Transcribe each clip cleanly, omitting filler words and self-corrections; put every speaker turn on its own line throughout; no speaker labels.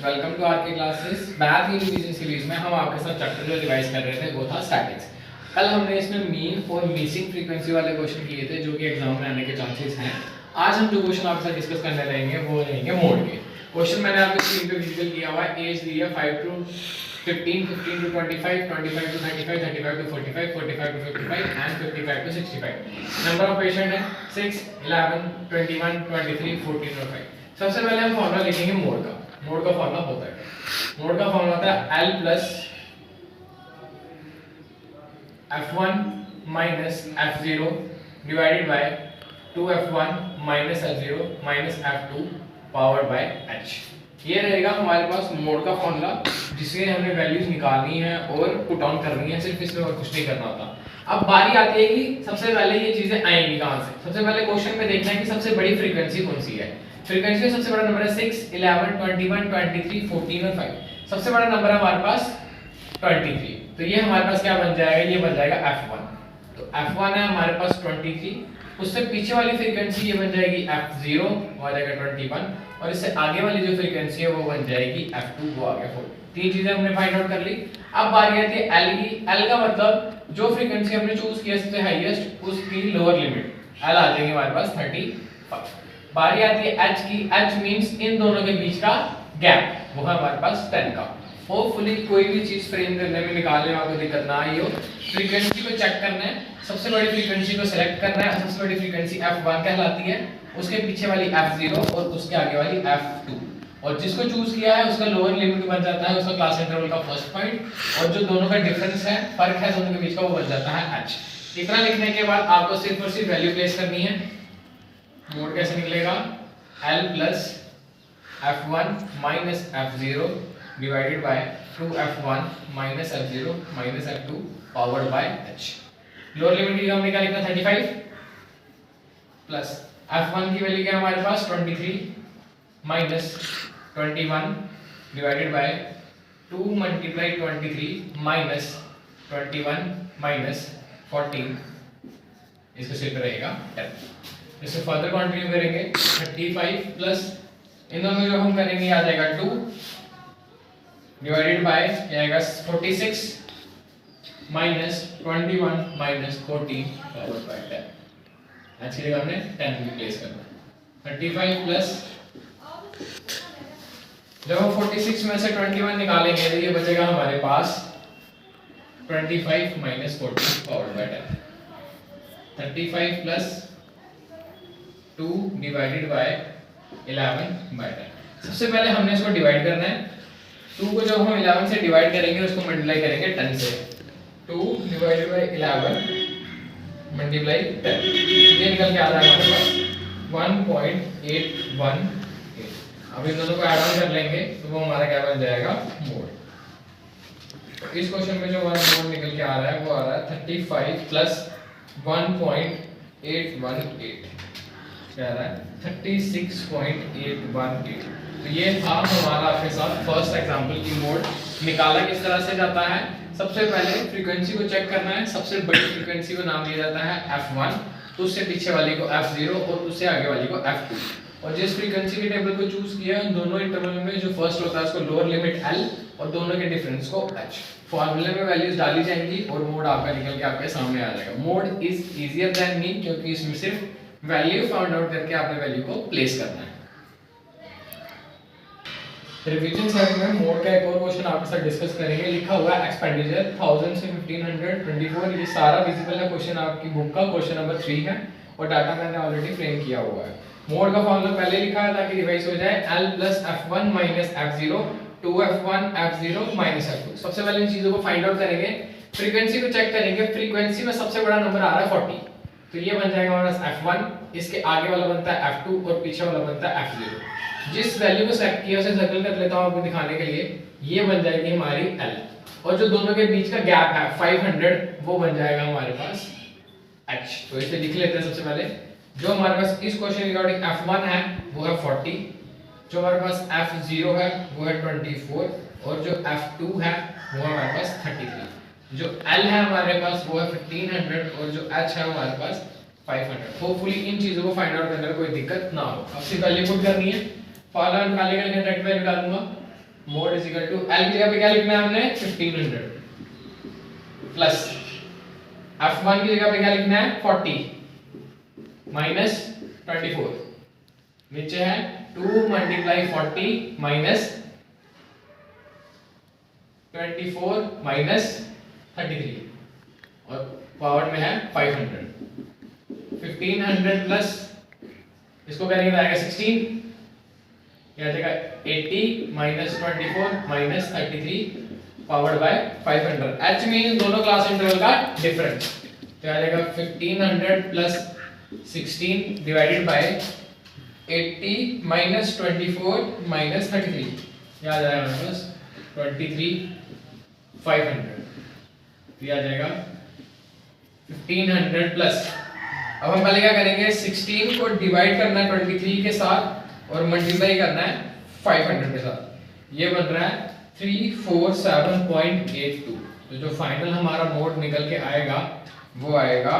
Welcome to are के classes. Math की revision series में हम आपके साथ चैप्टर जो रिवाइज कर रहे थे वो था स्टैटिक्स। कल हमने इसमें मीन और मिसिंग फ्रीक्वेंसी वाले क्वेश्चन किए थे जो कि एग्जाम में आने के चांसेस हैं। आज हम जो क्वेश्चन आपके साथ डिस्कस करने रहेंगे वो रहेंगे मोड के क्वेश्चन। मैंने आपके स्क्रीन पे विजिबल किया हुआ है। एज दी है 5 to 15, 15 to 25, 25 to 35, 35 to 45, 45 to 55 and 55 to 65। Number of patient है 6, 11, 21, 23, 14 और 5। सबसे पहले हम फॉर्मूला लिखेंगे मोड का। मोड का फॉर्मूला होता है, मोड का फॉर्मूला होता है L plus F1 minus F0 divided by 2F1 minus F0 minus F2 powered by H। ये रहेगा हमारे पास मोड का फॉर्मूला जिसमें हमें वैल्यूज निकालनी है और पुट ऑन करनी है, सिर्फ इसमें और कुछ नहीं करना होता। अब बारी आती है कि सबसे पहले ये चीजें आएंगी कहां से। सबसे पहले क्वेश्चन में देखना है कि सबसे बड़ी फ्रीक्वेंसी कौन सी है। फ्रीक्वेंसी में सबसे बड़ा नंबर है 6, 11, 21, 23, 14 और 5। सबसे बड़ा नंबर है हमारे पास 23। तो ये हमारे पास क्या बन जाएगा, ये बन जाएगा F1। तो F1 है हमारे पास 23। उससे पीछे वाली फ्रीक्वेंसी ये बन जाएगी F0, वो आ जाएगा 21। और इससे आगे वाली जो फ्रीक्वेंसी है वो बन जाएगी F2, वो आ गया 4। तीन चीजें हमने फाइंड आउट कर ली। अब बारी आती है L की। L का मतलब जो फ्रीक्वेंसी हमने चूज किया सबसे हाईएस्ट उसकी लोअर लिमिट L आ जाएगी हमारे पास 35। बारी आती है H की। H मींस इन दोनों के बीच का गैप, वो है हमारे पास 10 का। होपफुली कोई भी चीज फ्रेम करने में निकालने में आपको दिक्कत ना आई हो। फ्रीक्वेंसी को चेक करना है, सबसे बड़ी फ्रीक्वेंसी को सिलेक्ट करना है। सबसे बड़ी फ्रीक्वेंसी F1 कहलाती है, उसके पीछे वाली F0 और उसके आगे वाली F2। और जिसको चूज किया है उसका लोअर लिमिट बन जाता है उसका क्लास इंटरवल का फर्स्ट पॉइंट, और जो दोनों का डिफरेंस है, फर्क है दोनों के बीच का, वो बन जाता है H। इतना लिखने के बाद आपको सिर्फ और सिर्फ वैल्यू प्लेस करनी है। मोड कैसे निकलेगा, L plus F1 minus F0 divided by 2F1 minus F0 minus F2 powered by H। Lower limit की हमने क्या लिखा, 35 प्लस F1 की वैल्यू क्या है हमारे पास 23 minus 21 divided by 2 multiply 23 minus 21 minus 14, इसका सिर्फ रहेगा 10। इसे फर्दर कंटिन्यू करेंगे 35 प्लस इन दोनों जो हम करेंगे आ जाएगा 2 डिवाइडेड बाय आएगा 46 माइनस 21 माइनस 14 पावर बाय 10। आज की जगह हमने 10 रिप्लेस करना है। 35 प्लस जब हम 46 में से 21 निकालेंगे तो ये बचेगा हमारे पास 25 minus 14 power by 10। 35 plus 2 divided by 11 by 10। सबसे पहले हमने इसको डिवाइड करना है। 2 को जब हम 11 से डिवाइड करेंगे उसको मल्टीप्लाई करेंगे 10 से। 2 डिवाइडेड बाय 11 मल्टीप्लाई 10, ये निकल के आ रहा है हमारे पास 1.818। अब इन दोनों को ऐड ऑन कर लेंगे तो वो हमारा क्या बन जाएगा, मोड। इस क्वेश्चन में जो हमारा मोड निकल के आ रहा है वो आ रहा है 35 प्लस 1.818, क्या रहा है 36.818। तो ये था हमारा आपके साथ फर्स्ट एग्जांपल की मोड। निकाला किस तरह से जाता है, सबसे पहले फ्रीक्वेंसी को चेक करना है। सबसे बड़ी फ्रीक्वेंसी को नाम दिया जाता है F1, तो उससे पीछे वाली को F0 और उससे आगे वाली को F2। और जिस फ्रीक्वेंसी के टेबल को चूज किया उन दोनों इंटरवल में जो फर्स्ट होता है उसको लोअर लिमिट L और दोनों के डिफरेंस को H। फॉर्मूले में वैल्यूज डाली जाएंगी और मोड आपका निकल के आपके सामने आ जाएगा। Mode is easier than mean, क्योंकि इसमें सिर्फ वैल्यू फाउंड आउट करके आपने वैल्यू को प्लेस करना है। रिवीजन सेट में मोड का एक और क्वेश्चन आपके साथ डिस्कस करेंगे। लिखा हुआ है एक्सपेंडिचर 1000 से 1524। ये सारा विजिबल है क्वेश्चन आपकी बुक का, क्वेश्चन नंबर 3 है और डाटा मैंने ऑलरेडी फ्रेम किया हुआ है। मोड का फॉर्मूला पहले लिखा है ताकि रिवाइज हो जाए, L plus F1 minus F0 2F1 F0 minus F2। सबसे पहले इन चीजों को फाइंड आउट करेंगे। फ्रीक्वेंसी को चेक करेंगे। फ्रीक्वेंसी में सबसे बड़ा नंबर आ रहा है 40, तो ये बन जाएगा हमारा F1, इसके आगे वाला बनता है F2 और पीछे वाला बनता है F0। जिस वैल्यू को सेलेक्ट किया उसे सर्कल कर लेता हूं आपको दिखाने के लिए। ये बन जाएगी हमारी L, और जो दोनों के बीच का गैप है 500, वो बन जाएगा हमारे पास H। तो इसे लिख लेते हैं। सबसे पहले जो हमारे पास इस क्वेश्चन रिगार्डिंग F1 है वो है 40, जो हमारे पास F0 है वो है 24, और जो F2 है वो हमारे पास 33। जो L है हमारे पास वो है 1500, और जो H है हमारे पास 500। होपफुली इन चीजों को फाइंड आउट करने में कोई दिक्कत ना हो। अब सिर्फ वैल्यू पुट करनी है। फॉर्मूला निकालने के लिए डायरेक्ट वैल्यू डालूंगा mode is equal to L की जगह पे क्या लिखना है हमने 1500 प्लस f1 की जगह पे क्या लिखना है 40 माइनस 24 नीचे है 2 मल्टीप्लाई 40 माइनस 24 माइनस 33 और पावर में है 500 1500 प्लस इसको करेंगे तो आएगा 16 यह आ जाएगा 80 minus 24 minus 33 powered by 500 h mean दोनों क्लास इंटरवल का डिफरेंस तो आ जाएगा 1500 plus 16 divided by 80 minus 24 minus 33 यह आ जाएगा हमारे पास 23,500 ये आ जाएगा 1500 प्लस अब हम पहले क्या करेंगे 16 को डिवाइड करना है 23 के साथ और मल्टीप्लाई करना है 500 के साथ ये बन रहा है 347.82 तो जो फाइनल हमारा मोड निकल के आएगा वो आएगा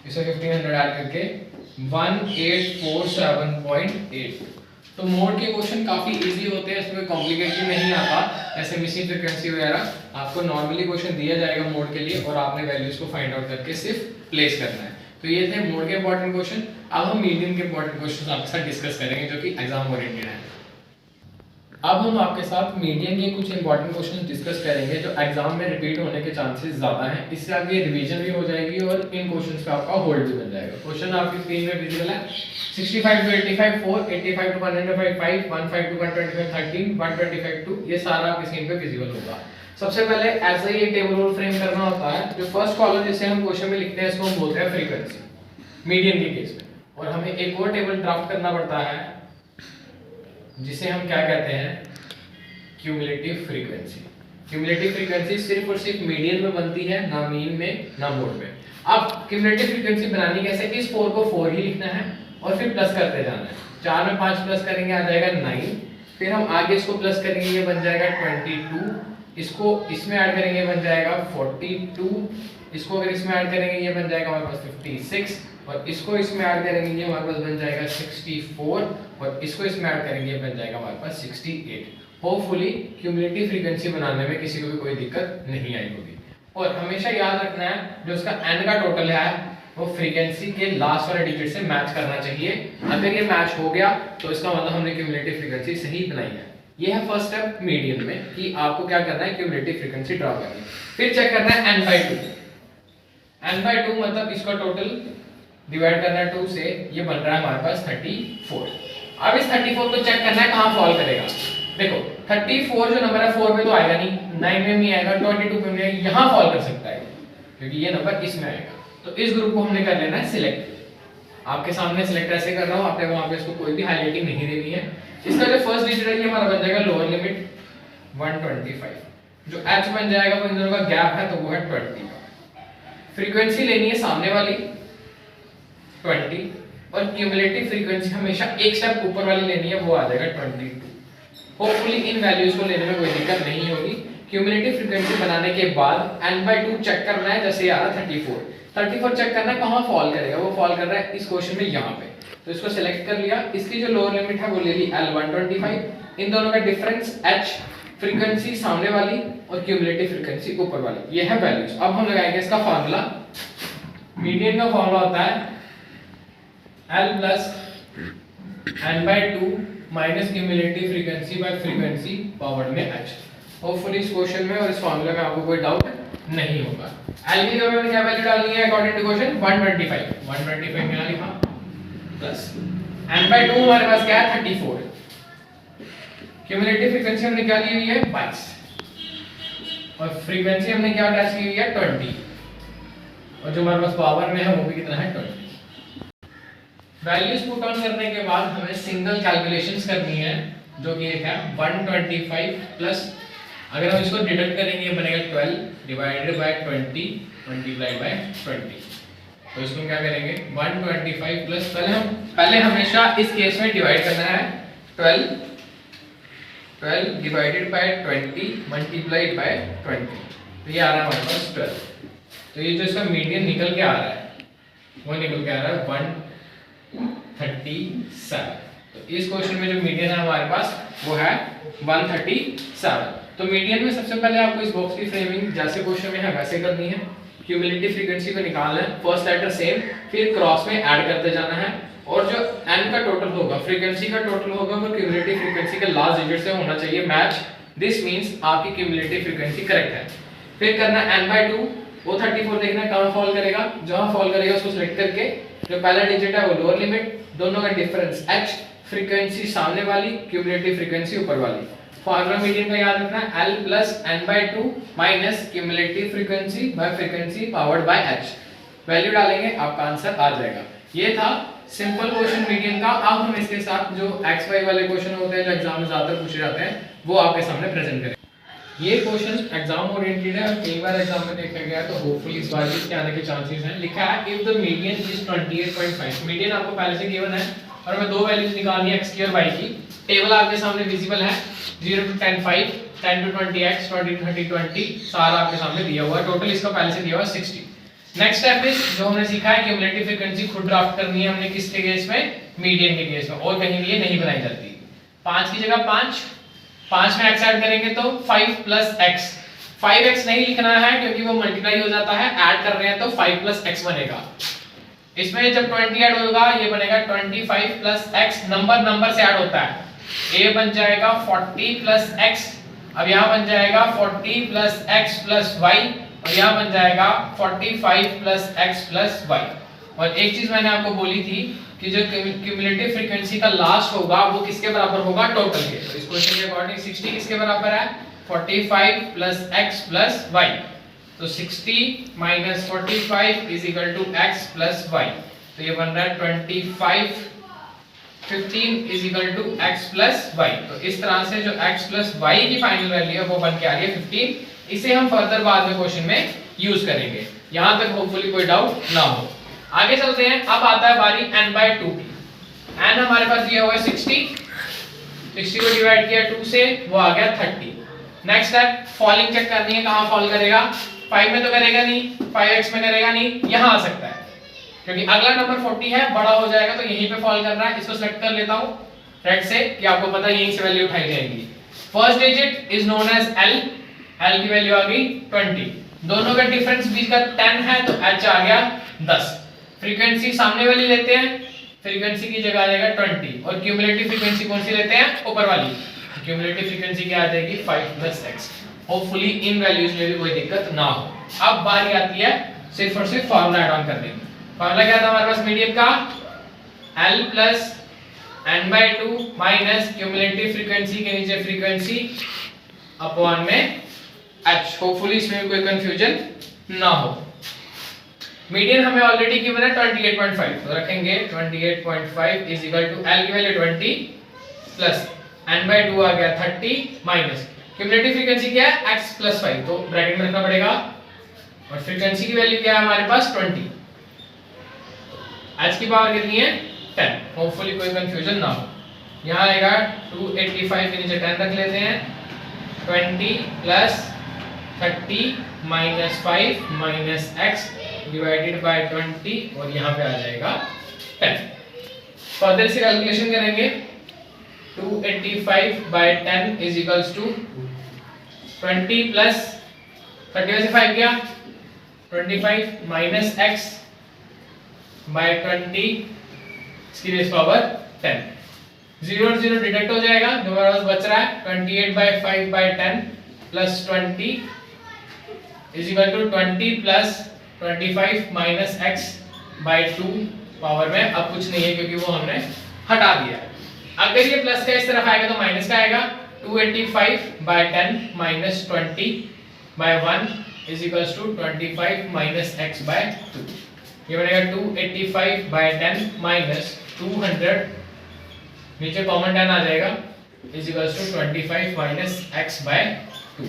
इसे 1500 ऐड करके 1847.8 तो मोड के क्वेश्चन काफी इजी होते हैं इसमें कॉम्प्लिकेशन नहीं आता ऐसे मिसिंग फ्रीक्वेंसी वगैरह आपको नॉर्मली क्वेश्चन दिया जाएगा मोड के लिए और आपने वैल्यूज को फाइंड आउट करके सिर्फ प्लेस करना है तो ये थे मोड के इंपॉर्टेंट क्वेश्चन अब हम मीडियन के इंपॉर्टेंट क्वेश्चन आपके साथ डिस्कस करेंगे जो कि एग्जाम ओरिएंटेड है अब हम आपके साथ मीडियन के कुछ इंपॉर्टेंट क्वेश्चन डिस्कस करेंगे जो एग्जाम में रिपीट होने के चांसेस ज्यादा हैं इससे आपकी रिवीजन भी हो जाएगी और इन क्वेश्चंस पे आपका होल्ड भी बन जाएगा क्वेश्चन आपकी स्क्रीन पे विजिबल है 65 to 85 4 85 to 105 5 15 to 125 13 125 2 ये सारा आपकी स्क्रीन पे विजिबल होगा सबसे पहले ऐसा ही एक टेबल रोल फ्रेम करना होता है जो फर्स्ट कॉलम जिसे हम क्वेश्चन में लिखते हैं इसको हम बोलते हैं फ्रीक्वेंसी मीडियन के केस में और हमें एक और टेबल ड्राफ्ट करना पड़ता है जिसे हम क्या कहते हैं क्यूमुलेटिव फ्रीक्वेंसी क्यूमुलेटिव फ्रीक्वेंसी सिर्फ और सिर्फ मीडियन में बनती है ना मीन में ना मोड में अब क्यूमुलेटिव फ्रीक्वेंसी बनानी कैसे इस 4 को 4 ही लिखना है और फिर प्लस करते जाना है 4 में 5 प्लस करेंगे आ जाएगा 9 फिर हम आगे इसको प्लस करेंगे ये बन जाएगा 22 इसको इसमें ऐड करेंगे बन जाएगा 42 इसको अगर इसमें ऐड करेंगे ये बन जाएगा हमारे पास 56 और इसको इसमें ऐड करेंगे ये हमारे पास बन जाएगा 64 और इसको इसमें ऐड करेंगे ये बन जाएगा हमारे पास 68 होपफुली क्यूमुलेटिव फ्रीक्वेंसी बनाने में किसी को भी कोई दिक्कत नहीं आई होगी और हमेशा याद रखना है जो उसका n का टोटल है वो फ्रीक्वेंसी के लास्ट वाले डिजिट से मैच करना चाहिए अगर ये मैच हो गया तो इसका मतलब हमने क्यूमुलेटिव फ्रीक्वेंसी सही बनाई है ये है फर्स्ट स्टेप मीडियन में कि आपको क्या करना है क्यूमुलेटिव फ्रीक्वेंसी ड्रॉ करनी है फिर चेक करना है n/2 मतलब इसका टोटल डिवाइड करना है 2 से ये बन रहा है हमारे पास 34 अब इस 34 को चेक करना है कहां फॉल करेगा देखो 34 जो नंबर है 4 में तो आएगा नहीं 9 में नहीं आएगा 22 में नहीं यहां फॉल कर सकता है क्योंकि ये नंबर इसमें आएगा तो इस ग्रुप को हमने कर लेना है सिलेक्ट आपके सामने सिलेक्ट ऐसे कर रहा हूं आपने वहां पे इसको कोई भी हाईलाइटिंग नहीं देनी है इसका जो फर्स्ट डिजिट है ये हमारा बन जाएगा लोअर लिमिट 125 जो h बन जाएगा वो इन दोनों का गैप है तो वो है 20 फ्रीक्वेंसी लेनी है सामने वाली 20 और क्यूमुलेटिव फ्रीक्वेंसी हमेशा एक स्टेप ऊपर वाली लेनी है वो आ जाएगा 22 होपफुली इन वैल्यूज को लेने में कोई दिक्कत नहीं होगी क्यूमुलेटिव फ्रीक्वेंसी बनाने के बाद n/2 चेक करना है जैसे आ रहा 34 चेक करना है कहां फॉल करेगा वो फॉल कर रहा है इस क्वेश्चन में यहां पे तो इसको सिलेक्ट कर लिया इसकी जो लोअर लिमिट है वो ले ली L125 इन दोनों का डिफरेंस h फ्रीक्वेंसी सामने वाली और क्यूमुलेटिव फ्रीक्वेंसी ऊपर वाली ये है वैल्यूज अब हम लगाएंगे इसका फार्मूला मीडियन का फार्मूला होता है L plus n/2 minus cumulative frequency bye frequency power में h होपफुली इस क्वेश्चन में और इस फार्मूला में आपको कोई डाउट नहीं होगा L की जगह में क्या वैल्यू डालनी है अकॉर्डिंग टू क्वेश्चन 125 में लिखा प्लस n/2 हमारे पास क्या है 34 क्यूमुलेटिव फ्रीक्वेंसी हमने क्या ली हुई है 22 और फ्रीक्वेंसी हमने क्या अटैच की हुई है 20 और जो हमारे पास पावर में है वो भी कितना है 20 वैल्यूज पुट ऑन करने के बाद हमें सिंगल कैलकुलेशंस करनी है जो कि एक है 125 प्लस अगर हम इसको डिडक्ट करेंगे ये बनेगा 12 डिवाइडेड बाय 20 मल्टीप्लाइड बाय 20 तो इसको क्या करेंगे 125 प्लस पहले हमेशा इस केस में डिवाइड करना है 12 डिवाइडेड बाय 20 मल्टीप्लाइड बाय 20 तो ये आ रहा है हमारे पास 12 तो ये जो इसका मीडियन निकल के आ रहा है वो निकल के आ रहा है 137 तो इस क्वेश्चन में जो मीडियन है हमारे पास वो है 137। तो मीडियन में सबसे पहले आपको इस बॉक्स की फ्रेमिंग जैसे क्वेश्चन में है वैसे करनी है। क्यूमुलेटिव फ्रीक्वेंसी को निकालना है, फर्स्ट लेटर सेम, फिर क्रॉस में ऐड करते जाना है, और जो n का टोटल होगा, फ्रीक्वेंसी का टोटल होगा, वो क्यूमुलेटिव फ्रीक्वेंसी के लास्ट डिजिट से होना चाहिए मैच। दिस मींस आपकी क्यूमुलेटिव फ्रीक्वेंसी करेक्ट है। फिर करना n/2, वो 34 देखना है कहां फॉल करेगा, जहां फॉल करेगा उसको सिलेक्ट करके जो पहला डिजिट है वो लोअर लिमिट, दोनों का डिफरेंस h, फ्रीक्वेंसी सामने वाली, क्यूमुलेटिव फ्रीक्वेंसी ऊपर वाली। फार्मूला मीडियन का याद रखना है L plus n/2 minus cumulative frequency bye frequency powered by h। Value डालेंगे आपका आंसर आ जाएगा। ये था सिंपल क्वेश्चन मीडियन का। अब हम इसके साथ जो xy वाले क्वेश्चन होते हैं जो एग्जाम में ज्यादातर पूछे जाते हैं वो आपके सामने प्रेजेंट करें। ये क्वेश्चन एग्जाम ओरिएंटेड है और कई बार एग्जाम में देखा गया है, तो होपफुली इस बार भी इसके आने के चांसेस हैं। लिखा है if the median is 28.5। Median आपको पहले से गिवन है और हमें दो वैल्यूज निकालनी है x की और y की। टेबल आपके सामने विजिबल है, 0 to 10 5, 10 to 20x, 20 to 30 20, सारा आपके सामने दिया हुआ है। टोटल इसका पहले से दिया हुआ है 60। नेक्स्ट स्टेप इज जो हमने सीखा है क्यूमुलेटिव फ्रीक्वेंसी खुद ड्राफ्ट करनी है हमने किसके केस में, मीडियन के केस में, और कहीं भी ये नहीं बनाई जाती। 5 की जगह 5 में x ऐड करेंगे तो 5 plus x। 5x नहीं लिखना है क्योंकि वो मल्टीप्लाई हो जाता है, ऐड कर रहे हैं तो 5 plus x बनेगा। इसमें जब 20 ऐड होगा ये बनेगा 25 plus x, नंबर से ऐड होता है। a बन जाएगा 40 plus x, अब यहाँ बन जाएगा 40 plus x plus y, और यहाँ बन जाएगा 45 plus x plus y। और एक चीज मैंने आपको बोली थी कि जो क्यूमुलेटिव फ्रीक्वेंसी का लास्ट होगा वो किसके बराबर होगा, टोटल के। तो इस क्वेश्चन के अकॉर्डिंग 60 किसके बराबर है, 45 plus x plus y। तो 60 minus 45 is equal to x plus y। तो ये बन रहा है 25 15 is equal to x plus y। तो इस तरह से जो x plus y की फाइनल वैल्यू है वो बन के आ रही है 15। इसे हम फर्दर बाद में क्वेश्चन में यूज करेंगे। यहां तक होपफुली कोई डाउट ना हो। आगे चलते हैं। अब आता है बारी n/2 की। n हमारे पास दिया हुआ है 60 को डिवाइड किया 2 से, वो आ गया 30। नेक्स्ट स्टेप फॉलिंग चेक करनी है, कहां फॉल करेगा। 5 में तो करेगा नहीं, 5x में करेगा नहीं, यहां आ सकता है क्योंकि अगला नंबर 40 है, बड़ा हो जाएगा तो यहीं पे फॉल कर रहा है। इसको सेलेक्ट कर लेता हूं रेड से कि आपको पता है यहीं से वैल्यू उठाई जाएगी। First digit is known as l, l की वैल्यू आ गई 20। दोनों का डिफरेंस बीच का 10 है तो h आ गया 10। फ्रीक्वेंसी सामने वाली लेते हैं, फ्रीक्वेंसी की जगह आ जाएगा 20, और क्यूमुलेटिव फ्रीक्वेंसी कौन सी लेते हैं, ऊपर वाली। क्यूमुलेटिव फ्रीक्वेंसी क्या आ जाएगी 5 plus x। होपफुली इन वैल्यूज में भी कोई दिक्कत ना हो। अब बारी आती है सिर्फ और सिर्फ फार्मूला ऐड ऑन करने की। फार्मूला क्या था हमारे पास मीडियन का, l plus n/2 minus cumulative frequency के नीचे फ्रीक्वेंसी अपॉन में h। होपफुली इसमें कोई कंफ्यूजन ना हो। मीडियन हमें ऑलरेडी गिवन है 28.5, तो रखेंगे 28.5 इज इक्वल टू l की वैल्यू 20 प्लस n/2 आ गया 30 माइनस क्यूमुलेटिव फ्रीक्वेंसी क्या है x plus 5, तो ब्रैकेट में रखना पड़ेगा, और फ्रीक्वेंसी की वैल्यू क्या है हमारे पास 20, h की पावर कितनी है 10। होपफुली कोई कंफ्यूजन ना हो। यहाँ आएगा 285 के नीचे 10 रख लेते हैं, 20 plus 30 minus 5 minus x divided by 20, और यहाँ पे आ जाएगा 10। फर्दर से कैलकुलेशन करेंगे, 285 by 10 is equals to 20 plus 30 में से 5 गया 25 माइनस x बाय 20 इसकी बेस पावर 10। 0 और 0 डिडक्ट हो जाएगा, जो हमारे पास बच रहा है 28 by 5 by 10 plus 20 is equal to 20 plus 25 minus x by 2 power में अब कुछ नहीं है क्योंकि वो हमने हटा दिया है। अगर ये प्लस का इस तरफ आएगा तो माइनस का आएगा, 285 by 10 minus 20 by 1 is equals to 25 minus x by 2। ये बनेगा 285 बाय 10 माइनस 200, नीचे कॉमन 10 आ जाएगा, is equals to 25 minus x by 2।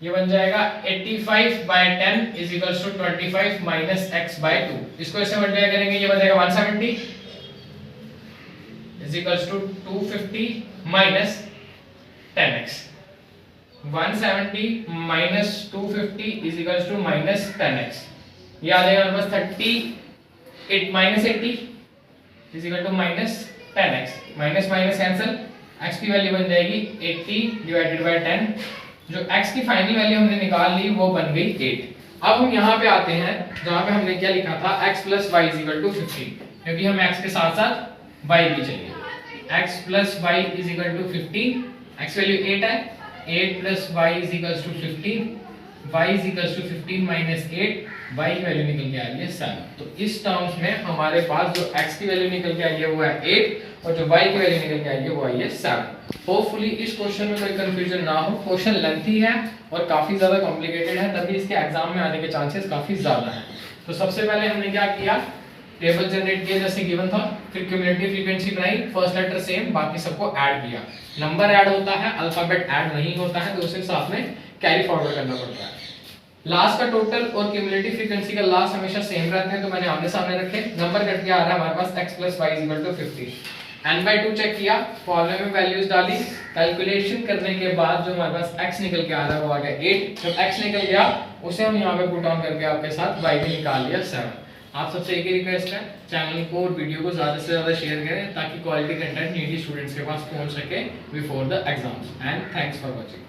ये बन जाएगा 85 by 10 is equals to 25 minus x by 2। इसको इससे मल्टीप्लाई करेंगे, ये बन जाएगा 170 is equals to 250 minus 10x। 170 minus 250 is equals to minus 10x। ये आ जाएगा हमारे पास 38 minus 80 is equal to minus 10x, minus minus cancel, x की वैल्यू बन जाएगी 80 डिवाइडेड बाय 10, जो x की फाइनल वैल्यू हमने निकाल ली वो बन गई 8। अब हम यहाँ पे आते हैं जहाँ पे हमने क्या लिखा था x plus Y is equal to 15, क्योंकि हम x के साथ साथ y भी चाहिए। x plus Y is equal to 15, x value 8 है, 8 plus Y is equal to 15, y is equal to 15 minus 8, y की वैल्यू निकल के आ रही है 7। तो इस टर्म्स में हमारे पास जो x की वैल्यू निकल के आई है वो है 8 और जो y की वैल्यू निकल के आई है वो आई है 7। होपफुली इस क्वेश्चन में कोई कंफ्यूजन ना हो। क्वेश्चन लेंथी है और काफी ज्यादा कॉम्प्लिकेटेड है, तभी इसके एग्जाम में आने के चांसेस काफी ज्यादा हैं। तो सबसे पहले हमने क्या किया, टेबल जनरेट किया जैसे गिवन था, फिर क्यूमुलेटिव फ्रीक्वेंसी बनाई, फर्स्ट लेटर सेम, बाकी सबको ऐड किया। नंबर ऐड होता है, अल्फाबेट ऐड नहीं होता है, तो उसे साथ में कैरी फॉरवर्ड करना पड़ता है। लास्ट का टोटल और क्यूमुलेटिव फ्रीक्वेंसी का लास्ट हमेशा सेम रहते हैं, तो मैंने आमने सामने रखे, नंबर कट के आ रहा है हमारे पास x plus Y is equal to 50। n/2 check किया, फॉर्मूले में वैल्यूज डाली, कैलकुलेशन करने के बाद जो हमारे पास x निकल के आ रहा है वो आ गया 8। जब x निकल गया उसे हम यहाँ पे पुट ऑन करके आपके साथ y भी निकाल लिया 7। आप सबसे एक ही रिक्वेस्ट है, चैनल को और वीडियो को ज़्यादा से ज़्यादा शेयर करें ताकि क्वालिटी कंटेंट नीडी स्टूडेंट्स के पास पहुंच सके before the exams. And thanks for watching.